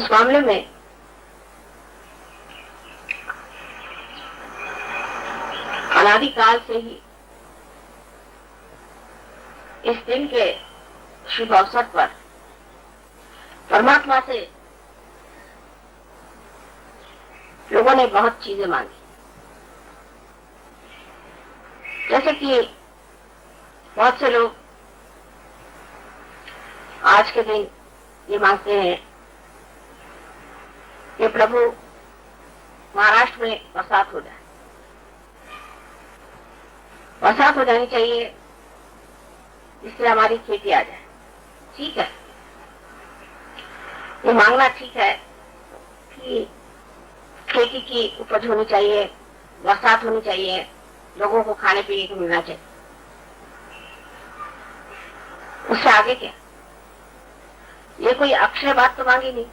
उस मामले में अनादिकाल से ही इस दिन के शुभ अवसर पर परमात्मा से लोगों ने बहुत चीजें मांगी। जैसे कि बहुत से लोग आज के दिन ये मांगते हैं कि प्रभु महाराष्ट्र में बरसात हो जाए, बरसात हो जानी चाहिए जिससे हमारी खेती आ जाए। ठीक है, ये मांगना ठीक है कि खेती की उपज होनी चाहिए, बरसात होनी चाहिए, लोगों को खाने पीने को मिलना चाहिए। उससे आगे क्या? ये कोई अक्षय बात तो मांगी नहीं।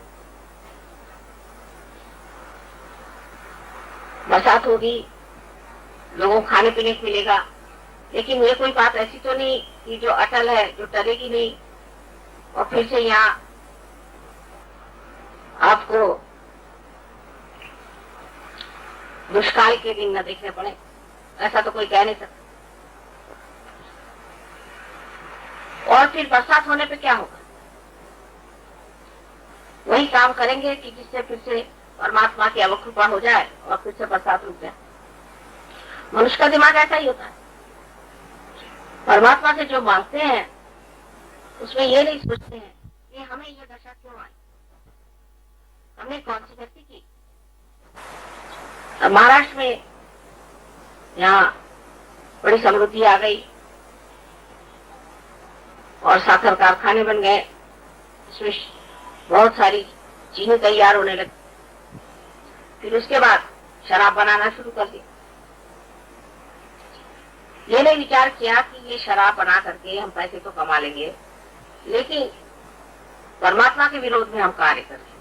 बरसात होगी, लोगों को खाने पीने को मिलेगा, लेकिन ये कोई बात ऐसी तो नहीं कि जो अटल है, जो टलेगी नहीं और फिर से यहाँ आपको दुष्काल के दिन न देखने पड़े। ऐसा तो कोई कह नहीं सकता। और फिर बरसात होने पे क्या होगा? वही काम करेंगे कि जिससे फिर से परमात्मा की अवकृपा हो जाए और फिर से बरसात रुक जाए। मनुष्य का दिमाग ऐसा ही होता है। परमात्मा से जो मांगते हैं उसमें ये नहीं सोचते हैं कि हमें ये दशा क्यों आई, हमने कौन सी गलती की। अब महाराष्ट्र में यहाँ बड़ी समृद्धि आ गई और साखर कारखाने बन गए, इसमें बहुत सारी चीनी तैयार होने लगी। फिर उसके बाद शराब बनाना शुरू कर दी। ये नहीं विचार किया कि ये शराब बना करके हम पैसे तो कमा लेंगे, लेकिन परमात्मा के विरोध में हम कार्य कर रहे हैं।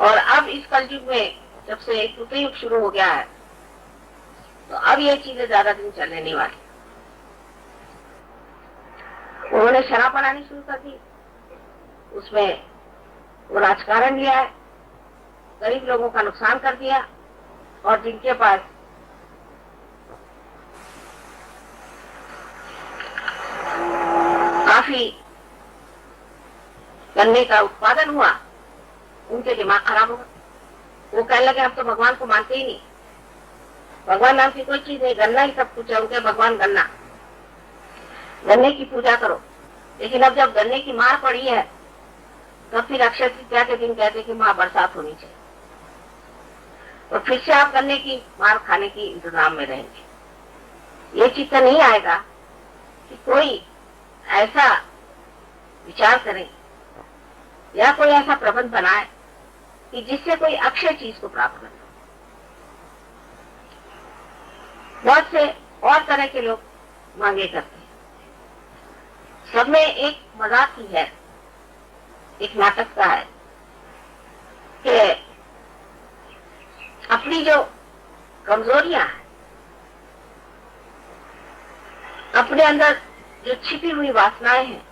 और अब इस कलयुग में जब से कृतयुग शुरू हो गया है, तो अब ये चीजें ज्यादा दिन चलने नहीं वाली। उन्होंने शराब बनानी शुरू कर दी, उसमें वो राजकारण लिया है, गरीब लोगों का नुकसान कर दिया, और जिनके पास काफी गन्ने का उत्पादन हुआ, उनके दिमाग खराब हो गए। वो कहने लगे हम तो भगवान को मानते ही नहीं, भगवान नाम की कोई चीज नहीं, गन्ना ही सब कुछ है। उनके भगवान गन्ना, गन्ने की पूजा करो। लेकिन अब जब गन्ने की मार पड़ी है, तब फिर अक्षय तृतीया के दिन कहते कि वहां बरसात होनी चाहिए, तो फिर से आप गन्ने की मार खाने की इंतजाम में रहेंगे। ये चित्त नहीं आएगा कि कोई ऐसा विचार करे या कोई ऐसा प्रबंध बनाए कि जिससे कोई अक्षय चीज को प्राप्त करे। बहुत से और तरह के लोग मांगे करते हैं। सब में एक मजाक ही है, एक नाटक का है कि अपनी जो कमजोरियां हैं, अपने अंदर जो छिपी हुई वासनाएं हैं,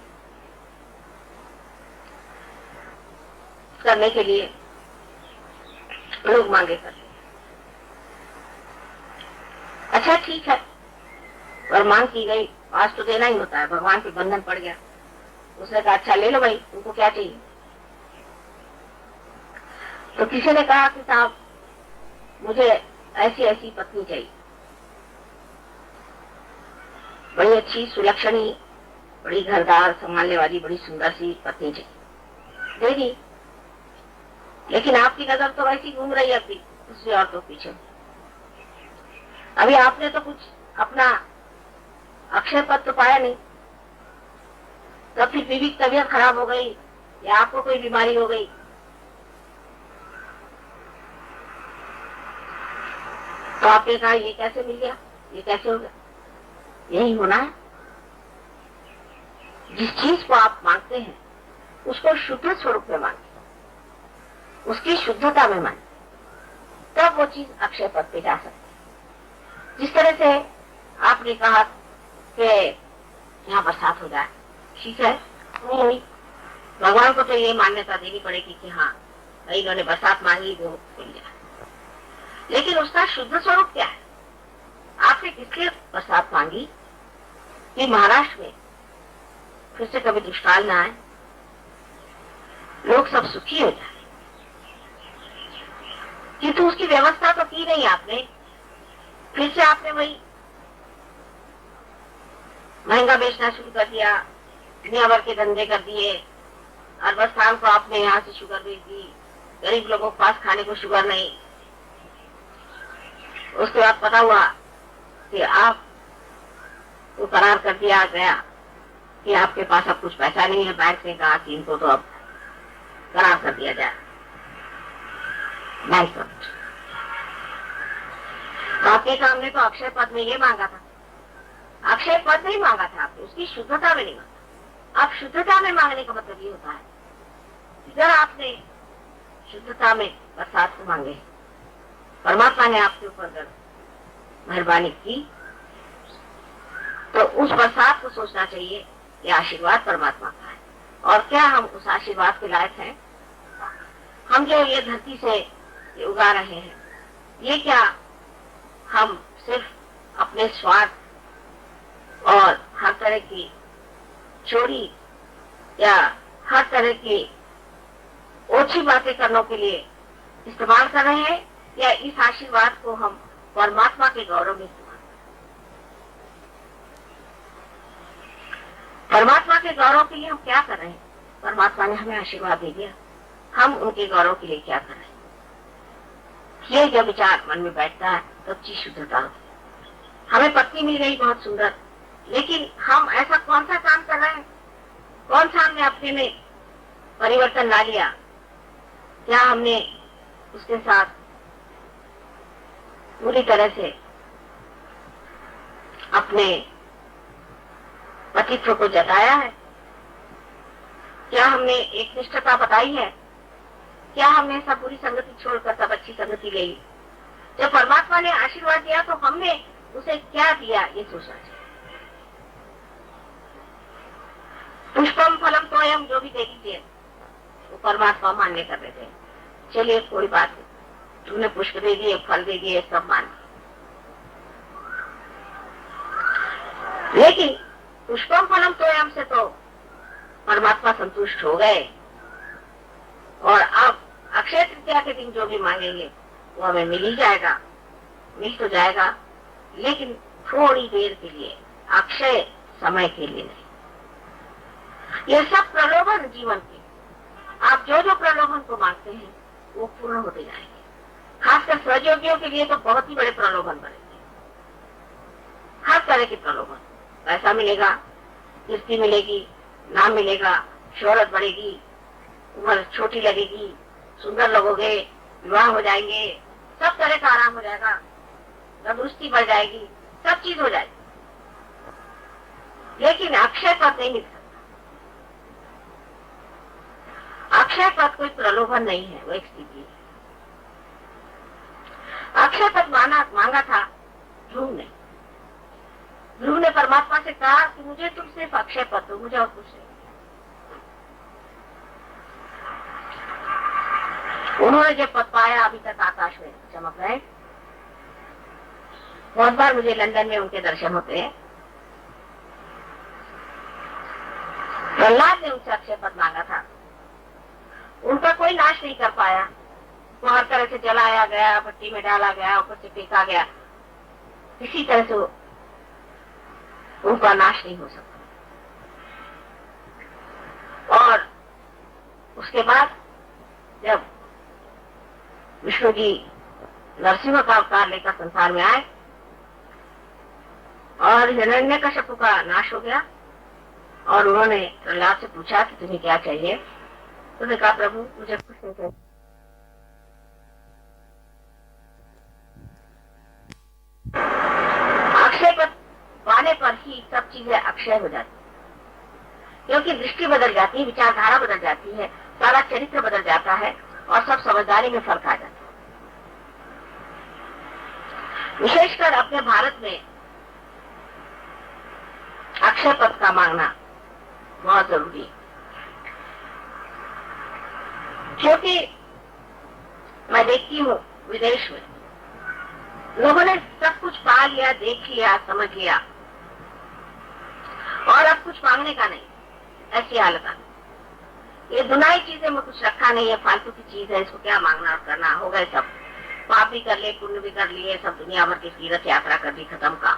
करने के लिए लोग मांगे करते हैं। अच्छा ठीक है, और मांग की गई, आज तो देना ही होता है, भगवान पे बंधन पड़ गया। उसने कहा अच्छा ले लो भाई, तुमको क्या चाहिए। तो किसी ने कहा कि साहब मुझे ऐसी ऐसी पत्नी चाहिए, बड़ी अच्छी सुलक्षणी, बड़ी घरदार, संभालने वाली, बड़ी सुंदर सी पत्नी चाहिए। दे दी, लेकिन आपकी नजर तो वैसी घूम रही है अभी उससे और तो पीछे। अभी आपने तो कुछ अपना अक्षय पद तो पाया नहीं, तब फिर बीवी की तबीयत खराब हो गई या आपको कोई बीमारी हो गई, तो आपने कहा ये कैसे मिल गया, ये कैसे हो गया। यही होना है, जिस चीज को आप मांगते हैं उसको शुद्ध स्वरूप में मांगे, उसकी शुद्धता में मांगे, तब वो चीज अक्षय पद पे जा सकती है। जिस तरह से आपने कहा कि यहाँ बरसात हो जाए, ठीक है, नहीं हुई, भगवान को तो ये मान्यता देनी पड़ेगी कि हाँ भाई इन्होंने बरसात मांगी वो मिल गया, लेकिन उसका शुद्ध स्वरूप क्या है? आपने किसलिए बरसात मांगी कि महाराष्ट्र में फिर से कभी दुष्काल ना आए, लोग सब सुखी हो जाए, किंतु उसकी व्यवस्था तो की नहीं आपने। फिर से आपने वही महंगा बेचना शुरू कर दिया, दुनिया भर के धंधे कर दिए, अरबस्तान को आपने यहाँ से शुगर भेज दी, गरीब लोगों के पास खाने को शुगर नहीं। उसके बाद पता हुआ कि आप तो करार कर दिया गया कि आपके पास अब कुछ पैसा नहीं है, बैंक ने कहा कि इनको तो अब करार कर दिया जाए बैंकरप्ट। तो आपके काम ने तो अक्षय पद में ये मांगा था, अक्षय पद नहीं मांगा था आपने, उसकी शुद्धता में नहीं मांगा। आप शुद्धता में मांगने का मतलब ये होता है, अगर आपने शुद्धता में बरसात को मांगे, परमात्मा ने आपके ऊपर अगर मेहरबानी की, तो उस बरसात को सोचना चाहिए कि आशीर्वाद परमात्मा का है, और क्या हम उस आशीर्वाद के लायक हैं? हम जो ये धरती से उगा रहे हैं, ये क्या हम सिर्फ अपने स्वार्थ और हर तरह की चोरी या हर तरह की ओछी बातें करने के लिए इस्तेमाल कर रहे हैं, या इस आशीर्वाद को हम परमात्मा के गौरव में इस्तेमाल कर रहे हैं? परमात्मा के गौरव के लिए हम क्या कर रहे हैं? परमात्मा ने हमें आशीर्वाद दे दिया, हम उनके गौरव के लिए क्या कर रहे हैं? ये जब विचार मन में बैठता है तब चीज शुद्धता होती है। हमें पत्नी मिल गई बहुत सुंदर, लेकिन हम ऐसा कौन सा काम कर रहे हैं, कौन सा हमने अपने में परिवर्तन ला लिया? क्या हमने उसके साथ पूरी तरह से अपने पतित्व को जताया है? क्या हमने एक निष्ठता बताई है? क्या हमने सब बुरी संगति छोड़कर सब अच्छी संगति ली? जब परमात्मा ने आशीर्वाद दिया तो हमने उसे क्या दिया, ये सोचना चाहिए। पुष्पम फलम तोयम, जो भी दे दीजिए वो परमात्मा मान्य कर देते हैं। चलिए कोई बात नहीं, तूने पुष्प दे दिए, फल दे दिए, सब मान, लेकिन पुष्पम फलम तोयम से तो परमात्मा संतुष्ट हो गए, और अब अक्षय तृतीया के दिन जो भी मांगेंगे वो हमें मिल ही जाएगा, मिल तो जाएगा, लेकिन थोड़ी देर के लिए, अक्षय समय के लिए नहीं। ये सब प्रलोभन जीवन के, आप जो जो प्रलोभन को मांगते हैं वो पूर्ण होते जाएंगे। खासकर सहयोगियों के लिए तो बहुत ही बड़े प्रलोभन बनेंगे, हर तरह के प्रलोभन। पैसा मिलेगा, कीर्ति मिलेगी, नाम मिलेगा, शोहरत बढ़ेगी, उम्र छोटी लगेगी, सुंदर लगोगे, विवाह हो जाएंगे, सब तरह का आराम हो जाएगा, तंदुरुस्ती बढ़ जाएगी, सब चीज हो जाएगी, लेकिन अक्षय पद नहीं मिल सकता। अक्षय पद कोई प्रलोभन नहीं है, वो एक स्थिति है। अक्षय पद मांगा था ध्रुव ने। ध्रुव ने परमात्मा से कहा कि मुझे तुम सिर्फ अक्षय पद दो, मुझे और कुछ नहीं। उन्होंने जब पद पाया, अभी तक आकाश में चमक रहे। बहुत बार मुझे लंदन में उनके दर्शन होते हैं। प्रहलाद ने उनसे अक्षय पद मांगा था, उनका कोई नाश नहीं कर पाया। वो हर तरह से जलाया गया, भट्टी में डाला गया, ऊपर से फेंका गया, किसी तरह से उनका नाश नहीं हो सकता। और उसके बाद जब विष्णु जी नरसिंह का अवतार लेकर संसार में आए और हिरण्यकश्यप का नाश हो गया, और उन्होंने प्रहलाद से पूछा कि तुम्हें क्या चाहिए, तो उसने कहा प्रभु मुझे कुछ नहीं चाहिए। अक्षय पद पाने पर ही सब चीजें अक्षय हो जाती, क्योंकि दृष्टि बदल जाती है, विचारधारा बदल जाती है, सारा चरित्र बदल जाता है, और सब समझदारी में फर्क आ जाता है। विशेषकर अपने भारत में अक्षय पद का मांगना बहुत जरूरी है। क्योंकि मैं देखती हूँ विदेश में लोगों ने सब कुछ पा लिया, देख लिया, समझ लिया और अब कुछ मांगने का नहीं, ऐसी हालत आ गई। ये दुनियाई चीजें में कुछ रखा नहीं है, फालतू की चीज है, इसको क्या मांगना और करना, हो गए सब, पाप भी कर ले, पुण्य भी कर लिए, सब दुनिया भर की तीर्थ यात्रा कर दी, खत्म का,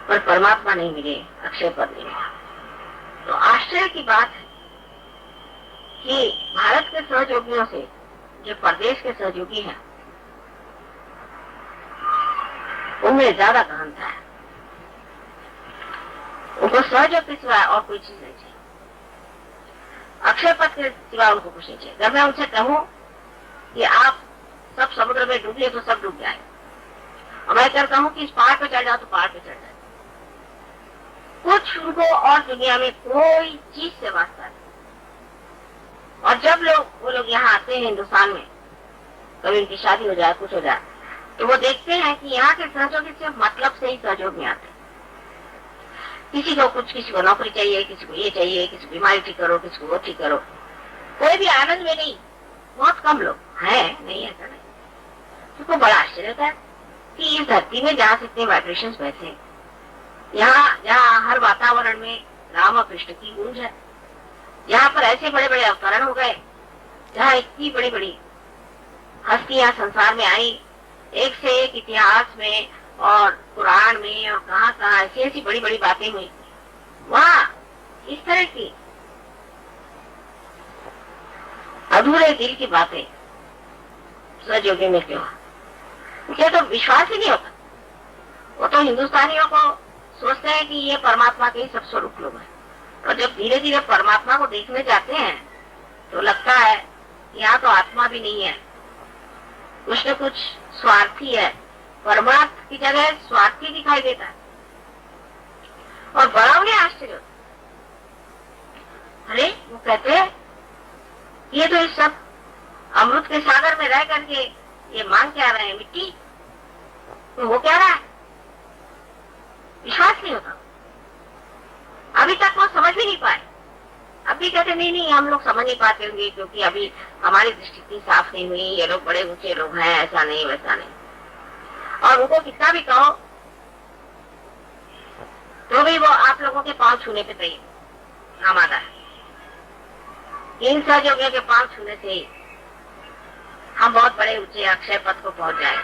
पर परमात्मा नहीं मिले, अक्षय पद नहीं मिला। तो आश्चर्य की बात है कि भारत के सहयोगियों से जो परदेश के सहयोगी हैं उनमें ज्यादा गहनता है। उनको सहयोग के सिवा और कोई चीज नहीं चाहिए, अक्षय पद के सिवा उनको कुछ नहीं चाहिए। अगर मैं उनसे कहूं कि आप सब समुद्र में डूबिए तो सब डूब जाए, और मैं कहता हूं कि इस पहाड़ पे चढ़ जाओ तो पहाड़ पे चढ़ जाए, कुछ उनको और दुनिया में कोई चीज से वास्ता नहीं। और जब वो लोग यहाँ आते हैं हिंदुस्तान में, कभी उनकी शादी हो जाए, कुछ हो जाए, तो वो देखते हैं कि यहाँ के सहयोगी सिर्फ मतलब से ही सहयोग में आते हैं। किसी को कुछ, किसी को नौकरी चाहिए, किसी को ये चाहिए, किसी को बीमारी ठीक करो, किसी को वो ठीक करो, कोई भी आनंद में नहीं। बहुत कम लोग हैं, नहीं ऐसा नहीं। तो बड़ा आश्चर्य होता है कि इस धरती में जहाँ से इतने वाइब्रेशंस बैठे, यहाँ हर वातावरण में राम और कृष्ण की गूंज है, यहाँ पर ऐसे बड़े बड़े अवतरण हो गए, जहाँ इतनी बड़ी बड़ी हस्तियां संसार में आई, एक से एक इतिहास में और कुरान में और कहाँ कहाँ ऐसी ऐसी बड़ी बड़ी बातें हुई। वहाँ इस तरह की अधूरे दिल की बातें सहयोगी में क्यों? मुझे तो विश्वास ही नहीं होता। वो तो हिंदुस्तानियों को सोचते हैं कि ये परमात्मा के ही सब स्वरूप लोग हैं, और जब धीरे धीरे परमात्मा को देखने जाते हैं तो लगता है यहाँ तो आत्मा भी नहीं है, कुछ न कुछ स्वार्थी है, परमात्मा की जगह स्वार्थी दिखाई देता है। और बड़ा उन्हें आश्चर्य होता, अरे वो कहते हैं ये तो इस सब अमृत के सागर में रह करके ये मांग क्या रहे हैं, मिट्टी, तो वो क्या रहा है? विश्वास नहीं होता। अभी तक वो समझ भी नहीं पाए। अभी कहते नहीं हम लोग समझ नहीं पाते होंगे क्योंकि अभी हमारी दृष्टि इतनी साफ नहीं हुई, ये लोग बड़े ऊंचे लोग हैं, ऐसा नहीं वैसा नहीं। और उनको कितना भी कहो तो भी वो आप लोगों के पांव छूने पे तैयार आमादा है। इन सहयोगियों के पांव छूने से ही हम बहुत बड़े ऊंचे अक्षय पद को पहुंच जाए।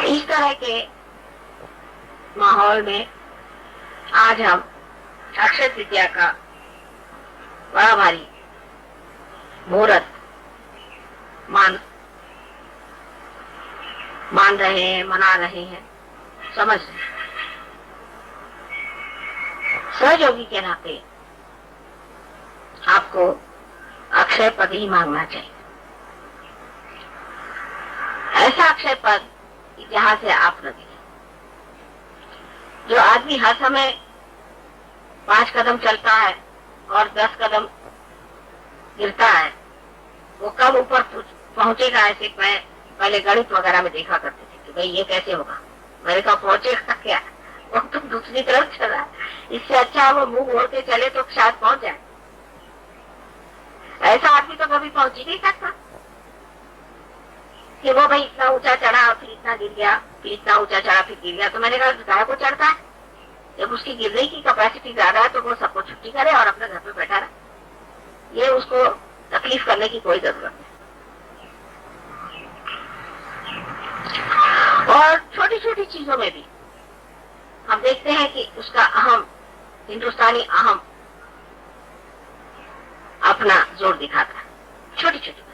इस तरह के माहौल में आज हम अक्षय तृतीया का बड़ा भारी मुहूर्त मान रहे हैं, मना रहे हैं, समझ रहे हैं। सहयोगी के नाते आपको अक्षय पद ही मांगना चाहिए, ऐसा अक्षय पद जहां से आप लगे। जो आदमी हर समय 5 कदम चलता है और 10 कदम गिरता है, वो कब ऊपर पहुंचेगा, ऐसे पहले गणित वगैरह में देखा करते थे कि भाई ये कैसे होगा, मैंने कहा पहुंचेगा क्या, वो तो दूसरी तरफ चला, इससे अच्छा वो मुंह मोड़ के चले तो शायद पहुंच जाए। ऐसा आदमी तो कभी पहुंच ही नहीं सकता कि वो भाई इतना ऊंचा चढ़ा फिर इतना गिर गया, फिर इतना ऊंचा चढ़ा फिर गिर गया। तो मैंने कहा गाय को चढ़ता है, जब उसकी गिरने की कैपेसिटी ज्यादा है तो वो सबको छुट्टी करे और अपने घर पे बैठा रहे, ये उसको तकलीफ करने की कोई जरूरत नहीं। और छोटी छोटी चीजों में भी हम देखते हैं कि उसका अहम, हिंदुस्तानी अहम अपना जोर दिखाता है, छोटी छोटी बात।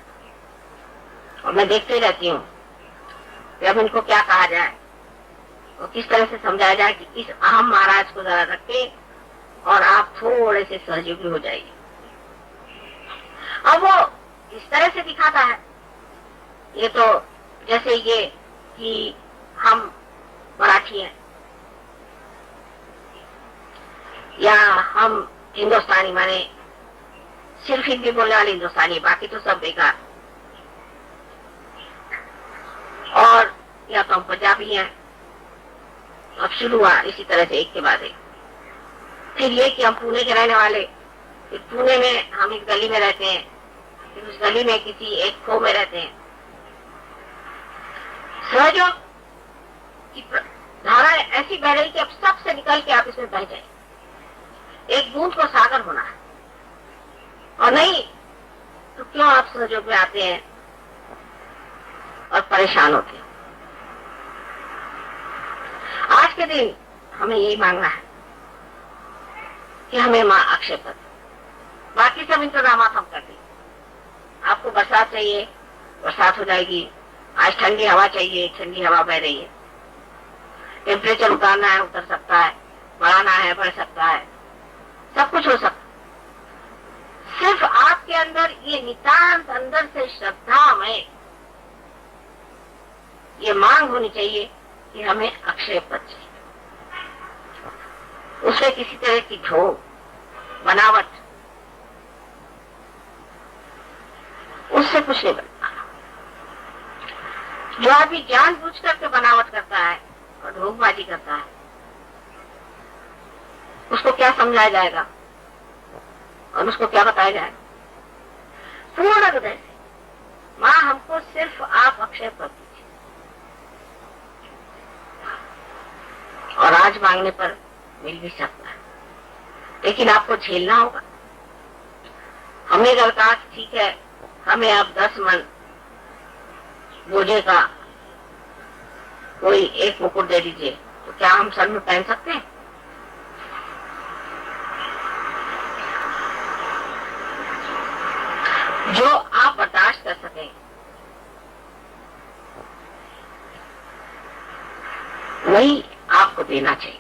और मैं देखते रहती हूँ कि अब इनको क्या कहा जाए और किस तरह से समझाया जाए कि इस अहम महाराज को जरा रखे और आप थोड़े से सहयोगी हो जाइए। अब वो इस तरह से दिखाता है, ये तो जैसे ये कि हम मराठी हैं या हम हिंदुस्तानी, माने सिर्फ हिंदी बोलने वाले हिंदुस्तानी, बाकी तो सब बेकार, और या तो हम पंजाबी हैं। अब शुरू हुआ इसी तरह से एक के बाद एक। फिर ये कि हम पुणे के रहने वाले, फिर पुणे में हम एक गली में रहते हैं, फिर उस गली में किसी एक खो में रहते हैं। सहयोग की धारा ऐसी बह रही कि अब सबसे निकल के आप इसमें बह जाए। एक बूंद को सागर होना है, और नहीं तो क्यों आप सहयोग में आते हैं और परेशान होते हैं। आज के दिन हमें यही मांगना है कि हमें मां अक्षय पद, बाकी सब इंतजाम हम कर दें। आपको बरसात चाहिए, बरसात हो जाएगी। आज ठंडी हवा चाहिए, ठंडी हवा बह रही है। टेम्परेचर उतारना है, उतर सकता है, बढ़ाना है, बढ़ सकता है, सब कुछ हो सकता है। सिर्फ आपके अंदर ये नितांत अंदर से श्रद्धा में ये मांग होनी चाहिए कि हमें अक्षय पद चाहिए। उसमें किसी तरह की ढोंग, बनावट, उससे कुछ नहीं बनता। जो आदमी जानबूझ करके बनावट करता है और ढोंगबाजी करता है, उसको क्या समझाया जाएगा और उसको क्या बताया जाएगा? पूर्ण हृदय से मां हमको सिर्फ आप अक्षय पद दीजिए, और आज मांगने पर मिल भी सकता है, लेकिन आपको झेलना होगा। हमने अगर कहा ठीक है हमें अब 10 मन बोझे का कोई एक मुकुट दे दीजिए, तो क्या हम सर में पहन सकते हैं? जो आप बर्दाश्त कर सकें वही आपको देना चाहिए।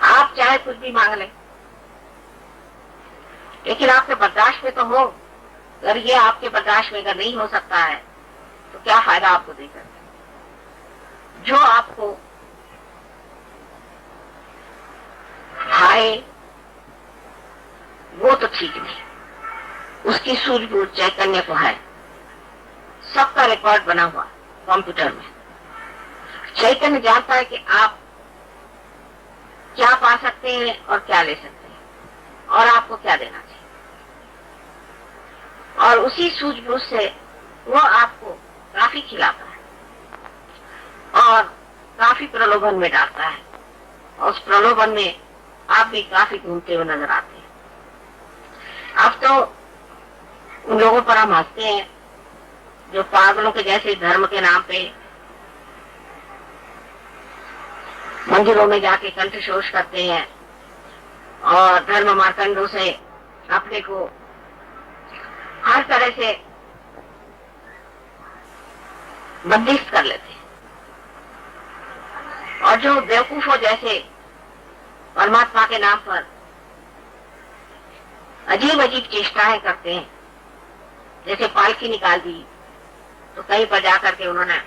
आप चाहे कुछ भी मांग लें, लेकिन आपके बर्दाश्त में तो हो। अगर ये आपके बर्दाश्त में अगर नहीं हो सकता है तो क्या फायदा आपको देकर? जो आपको भाए वो तो ठीक नहीं, उसकी सूझबूझ चैतन्य को है। सबका रिकॉर्ड बना हुआ कंप्यूटर में। चैतन्य जानता है कि आप क्या पा सकते हैं और क्या ले सकते हैं और आपको क्या देना चाहिए, और उसी सूझबूझ से वो आपको काफी खिलाता है और काफी प्रलोभन में डालता है, और उस प्रलोभन में आप भी काफी घूमते हुए नजर आते हैं। अब तो उन लोगों पर हम हंसते हैं जो पागलों के जैसे धर्म के नाम पे मंदिरों में जाके कंठशोष करते हैं और धर्म मार्कंडों से अपने को हर तरह से बंदिश कर लेते हैं, और जो बेवकूफों जैसे परमात्मा के नाम पर अजीब अजीब चेष्टाएं करते हैं। जैसे पालकी निकाल दी तो कहीं पर जाकर के उन्होंने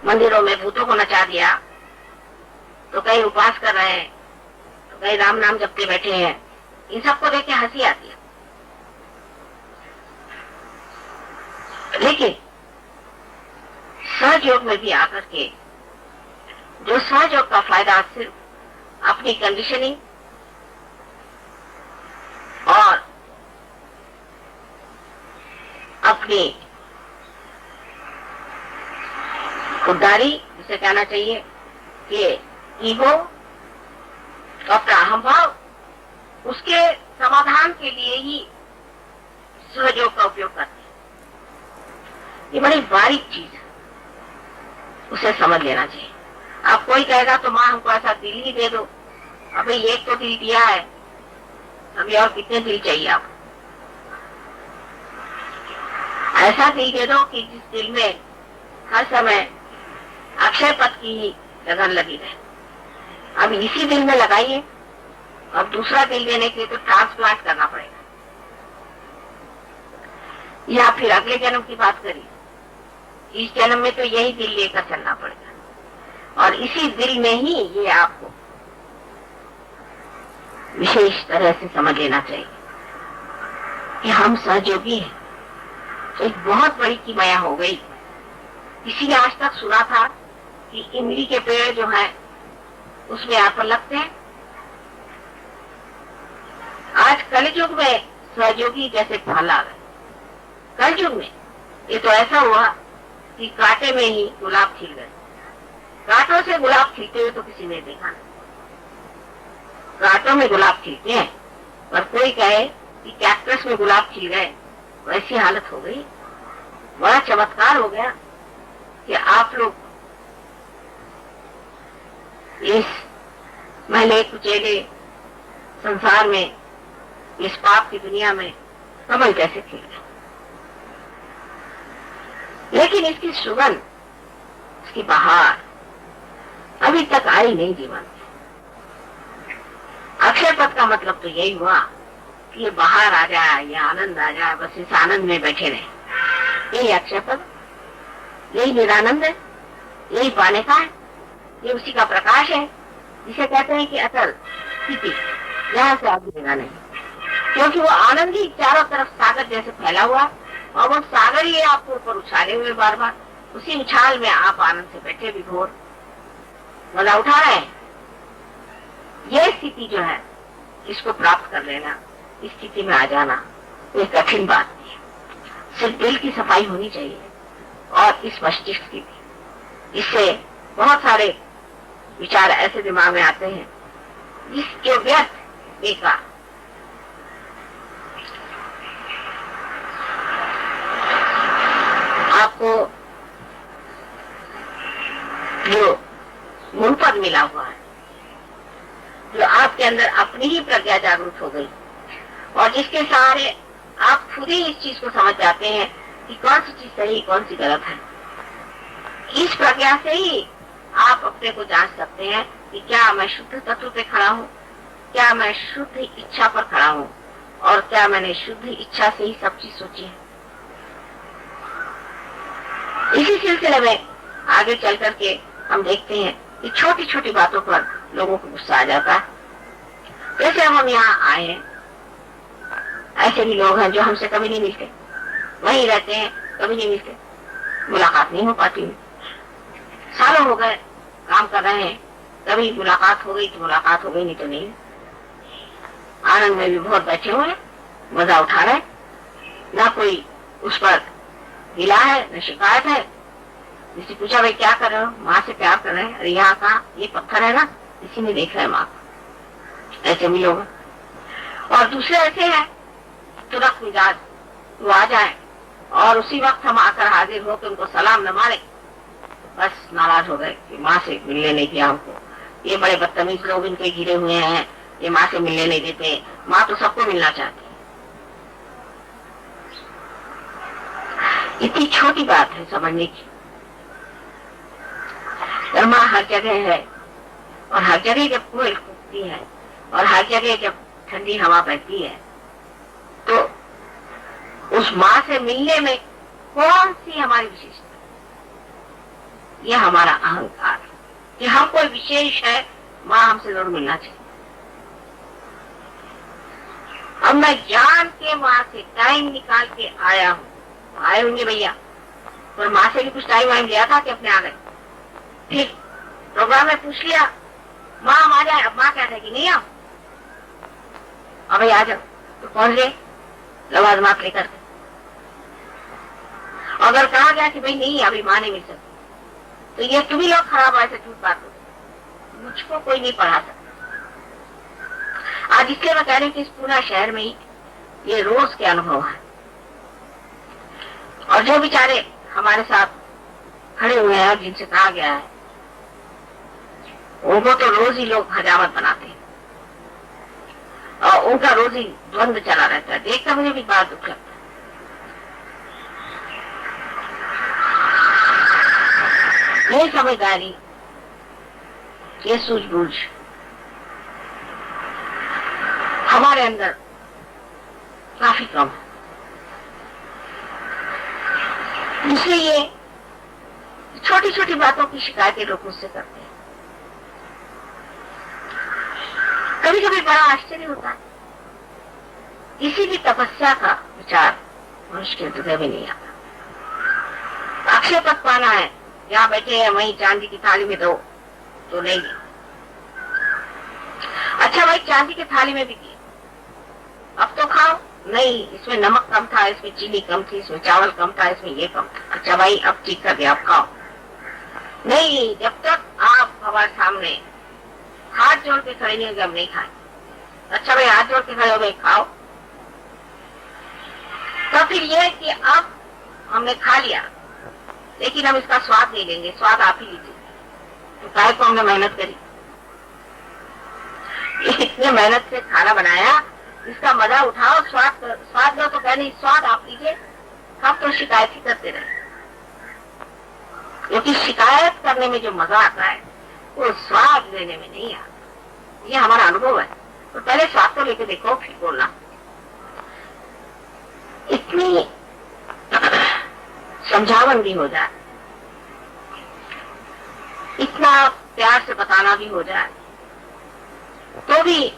मंदिरों में भूतों को नचा दिया, तो कहीं उपास कर रहे हैं, तो कहीं राम नाम जपते बैठे हैं। इन सबको देख के हंसी आती है, लेकिन सहयोग में भी आकर के जो सहयोग का फायदा सिर्फ अपनी कंडीशनिंग और अपनी खुददारी, जिसे कहना चाहिए कि ईगो, अपना अहंभाव, उसके समाधान के लिए ही सहयोग का उपयोग करते हैं। ये बड़ी बारीक चीज है, उसे समझ लेना चाहिए। अब कोई कहेगा तो माँ हमको ऐसा दिल ही दे दो। अभी एक तो दिल दिया है, अभी और कितने दिल चाहिए आपको? ऐसा दिल दे दो कि जिस दिल में हर समय अक्षय पद की ही लगन लगी रहे। अब इसी दिल में लगाइए, अब दूसरा दिल देने के लिए तो ट्रांसप्लांट करना पड़ेगा, या फिर अगले जन्म की बात करिए। इस जन्म में तो यही दिल लेकर चलना पड़ेगा, और इसी दिल में ही ये आपको विशेष तरह से समझ लेना चाहिए कि हम सहयोगी हैं। तो एक बहुत बड़ी की माया हो गई। किसी ने आज तक सुना था कि इमली के पेड़ जो है उसमें एप्पल लगते हैं। आज कलयुग में सहयोगी जैसे फल आ गए। कलयुग में ये तो ऐसा हुआ कि कांटे में ही गुलाब खिल गए। कांटों से गुलाब खिलते हुए तो किसी ने देखा नहीं। कांटों में गुलाब खिलते हैं, पर कोई कहे कि कैक्टस में गुलाब खिल गए, वैसी हालत हो गई। बड़ा चमत्कार हो गया कि आप लोग इस मैले कुचेले संसार में, इस पाप की दुनिया में कमल कैसे खिल गए। लेकिन इसकी सुगंध, इसकी बहार अभी तक आई नहीं जीवन में। अक्षय पद का मतलब तो यही हुआ कि ये बाहर आ जाए, ये आनंद आ जाए, बस इस आनंद में बैठे रहे। यही अक्षय पद, यही निरानंद है, यही पाने का है, ये उसी का प्रकाश है जिसे कहते हैं कि अतल स्थिति, यहाँ से आगे लेना नहीं। क्योंकि वो आनंद ही चारों तरफ सागर जैसे फैला हुआ, और वो सागर ही आपको ऊपर उछाले हुए बार बार। उसी उछाल में आप आनंद से बैठे विभोर मजा उठा रहे हैं। ये स्थिति जो है, इसको प्राप्त कर लेना, इस स्थिति में आ जाना कोई कठिन बात नहीं है। सिर्फ दिल की सफाई होनी चाहिए और इस मस्तिष्क की भी। इससे बहुत सारे विचार ऐसे दिमाग में आते हैं जिसके व्यर्थ बेकार। आपको जो मूल पद मिला हुआ है, जो आपके अंदर अपनी ही प्रज्ञा जागरूक हो गई, और जिसके सहारे आप खुद ही इस चीज को समझ जाते हैं कि कौन सी चीज सही, कौन सी गलत है। इस प्रज्ञा से ही आप अपने को जांच सकते हैं कि क्या मैं शुद्ध तत्व पे खड़ा हूँ, क्या मैं शुद्ध इच्छा पर खड़ा हूँ, और क्या मैंने शुद्ध इच्छा से ही सब चीज सोची है। इसी सिलसिले में आगे चल करके हम देखते हैं कि छोटी छोटी बातों पर लोगों को गुस्सा आ जाता है। जैसे हम यहाँ आए हैं, ऐसे भी लोग हैं जो हमसे कभी नहीं मिलते, वहीं रहते हैं, कभी नहीं मिलते, मुलाकात नहीं हो पाती। सालों हो गए काम कर रहे हैं, कभी मुलाकात हो गई तो मुलाकात हो गई, नहीं तो नहीं। आनंद में भी बहुत बैठे हुए हैं, मजा उठा रहे हैं, ना कोई उस पर गिला है, न शिकायत है। किसी पूछा भाई क्या कर रहे हो, माँ से प्यार कर रहे हैं, अरे यहाँ कहा, ये पत्थर है ना, इसी में देख रहे हैं माँ को। ऐसे भी लोग, और दूसरे ऐसे हैं तुरंत मिजाज वो आ जाए और उसी वक्त हम आकर हाजिर हो के उनको सलाम न मारे, बस नाराज हो गए कि माँ से मिलने नहीं दिया हमको, ये बड़े बदतमीज लोग इनके घिरे हुए हैं, ये माँ से मिलने नहीं देते, माँ तो सबको मिलना चाहती है। इतनी छोटी बात है समझने की। माँ हर जगह है, और हर जगह जब कोयल कूदती है, और हर जगह जब ठंडी हवा बहती है, तो उस माँ से मिलने में कौन सी हमारी विशेषता? यह हमारा अहंकार कि हम कोई विशेष है, माँ हमसे जरूर मिलना चाहिए। अब मैं जान के माँ से टाइम निकाल के आया हूँ, आए होंगे भैया, पर माँ से भी कुछ टाइम वाइम लिया था कि अपने आ गए। फिर प्रोग्राम में पूछ लिया माँ हम आ जाए, अब माँ कहते कि नहीं आओ, अब भाई आ जाओ, तो कौन ले लवाज मात लेकर। अगर कहा गया कि भाई नहीं अभी माँ नहीं मिल सकती, तो ये तुम्ही लोग खराब ऐसे झूठ बात हो, मुझको कोई नहीं पढ़ा सकता। आज इसलिए मैं कह रही हूँ कि इस पूरा शहर में ही ये रोज के अनुभव है, और जो बेचारे हमारे साथ खड़े हुए हैं और जिनसे कहा गया है, उनको तो रोज ही लोग हजामत बनाते हैं, और उनका रोज ही द्वंद चला रहता है। देखकर मुझे भी बड़ा दुख लगता है। ये समझदारी, ये सूझबूझ हमारे अंदर काफी कम है, इसलिए ये छोटी छोटी बातों की शिकायतें लोग मुझसे करते हैं। कभी कभी बड़ा आश्चर्य होता है, किसी भी तपस्या का विचार मनुष्य के हृदय में नहीं आता। अक्षय पद पाना है, यहाँ बैठे हैं वहीं चांदी की थाली में दो तो लेंगे। अच्छा भाई चांदी की थाली में भी दिए, अब तो खाओ। नहीं, इसमें नमक कम था, इसमें चीनी कम थी, इसमें चावल कम था, इसमें ये कम था। अच्छा भाई अब ठीक कर दिया, आप खाओ। नहीं, जब तक आप हमारे सामने हाथ जोड़ के खड़े नहीं होंगे हम नहीं खाए। अच्छा भाई हाथ जोड़ के खड़े हो गए, खाओ। तो फिर ये है कि अब हमने खा लिया लेकिन हम इसका स्वाद नहीं लेंगे, स्वाद आप ही लीजिए। तो काहे को हमने मेहनत करी, इतने मेहनत से खाना बनाया, इसका मजा उठाओ, स्वाद लो। तो कहने स्वाद आप लीजिए। हम तो शिकायत ही करते रहे, क्योंकि शिकायत करने में जो मजा आता है वो स्वाद लेने में नहीं आता। ये हमारा अनुभव है। तो पहले स्वाद को लेके देखो फिर बोलना। इतनी समझावन भी हो जाए, इतना प्यार से बताना भी हो जाए, तो भी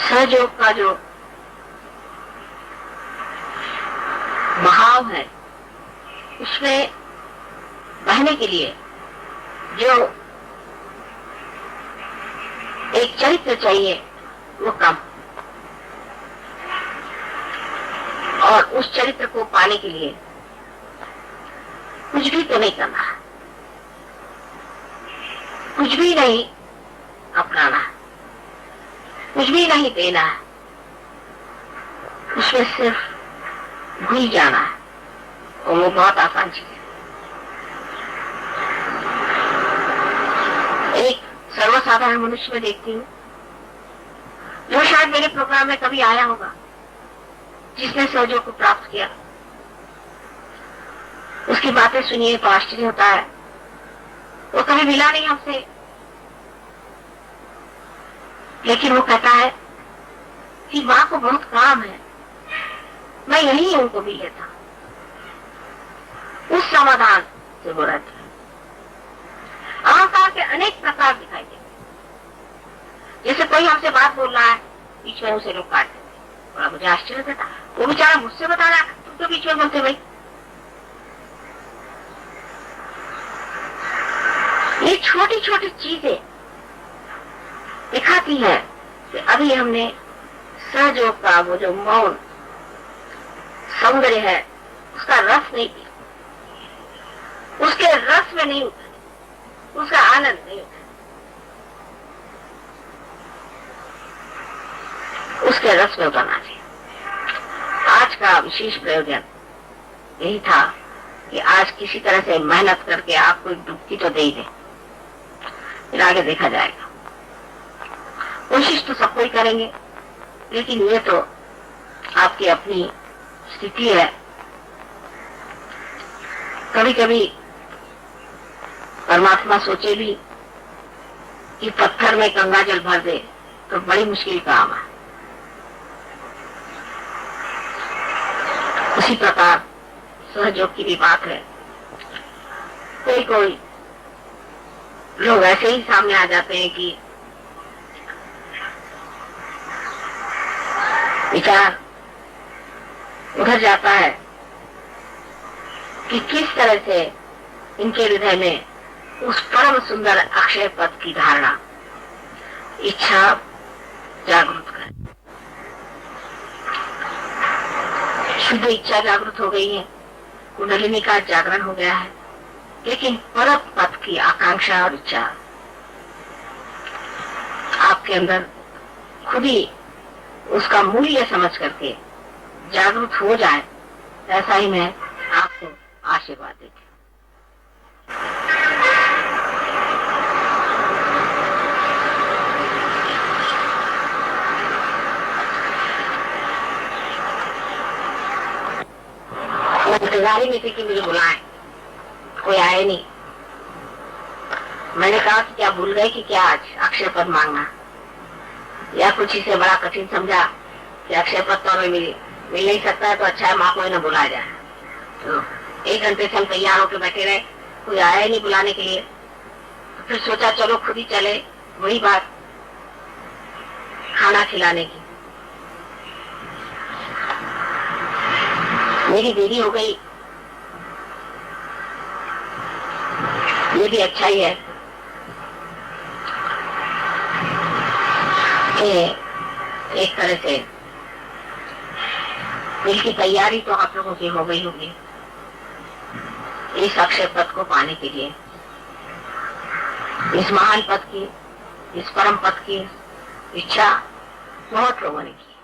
सहयोग का जो बहाव है उसमें बहने के लिए जो एक चरित्र चाहिए वो कम, और उस चरित्र को पाने के लिए कुछ भी तो नहीं करना, कुछ भी नहीं अपनाना, कुछ भी नहीं देना है, उसमें सिर्फ घुल जाना है। और वो बहुत आसान चीज है। एक सर्वसाधारण मनुष्य में देखती हूँ जो शायद मेरे प्रोग्राम में कभी आया होगा, जिसने सहयोग को प्राप्त किया। उसकी बातें सुनिए तो आश्चर्य होता है। वो कभी मिला नहीं हमसे, लेकिन वो कहता है कि माँ को बहुत काम है, मैं यही उनको भी लेता। उस समाधान से वो रहता है। अहंकार के अनेक प्रकार दिखाई देते। जैसे कोई हमसे बात बोल रहा है, बीच में उसे लोग काट देते। बड़ा मुझे आश्चर्य देता, वो बेचारा मुझसे बता रहा है, तुम तो बीच में बोलते भाई। ये छोटी छोटी चीजें दिखाती है कि अभी हमने सहयोग का वो जो मौन सौंदर्य है उसका रस नहीं पिया, उसके रस में नहीं उतरे, उसका आनंद नहीं उतरा, उसके रस में उतरना चाहिए। आज का विशेष प्रयोजन यही था कि आज किसी तरह से मेहनत करके आपको एक डुबकी तो दे ही दे, फिर आगे देखा जाएगा। कोशिश तो सबको ही करेंगे, लेकिन ये तो आपकी अपनी स्थिति है। कभी कभी परमात्मा सोचे भी कि पत्थर में गंगा जल भर दे तो बड़ी मुश्किल काम है। उसी प्रकार सहयोग की भी बात है। कोई कोई लोग ऐसे ही सामने आ जाते हैं कि विचार उधर जाता है कि किस तरह से इनके हृदय में उस परम सुंदर अक्षय पद की धारणा, इच्छा जागृत करे। शुद्ध इच्छा जागृत हो गई है, कुंडलिनी का जागरण हो गया है, लेकिन परम पद की आकांक्षा और इच्छा आपके अंदर खुद ही उसका मूल्य समझ करके जागरूक हो जाए, ऐसा ही मैं आपको आशीर्वाद देती हूँ। इंतजारी में थी कि मुझे बुलाएं, कोई आए नहीं। मैंने कहा कि क्या भूल गए कि क्या आज अक्षय पद मांगना, या कुछ इसे बड़ा कठिन समझा कि अक्षय पद तो हमें मिल नहीं सकता है, तो अच्छा है माँ को न बुलाया जाए। तो 1 घंटे से हम तैयार होकर बैठे रहे, कोई आया नहीं बुलाने के लिए। तो फिर सोचा चलो खुद ही चले, वही बात खाना खिलाने की। मेरी देरी हो गई, ये भी अच्छा ही है कि एक तरह से दिल की तैयारी तो आप लोगों की हो गई होगी इस अक्षय पद को पाने के लिए, इस महान पद की, इस परम पद की इच्छा बहुत लोगों ने की।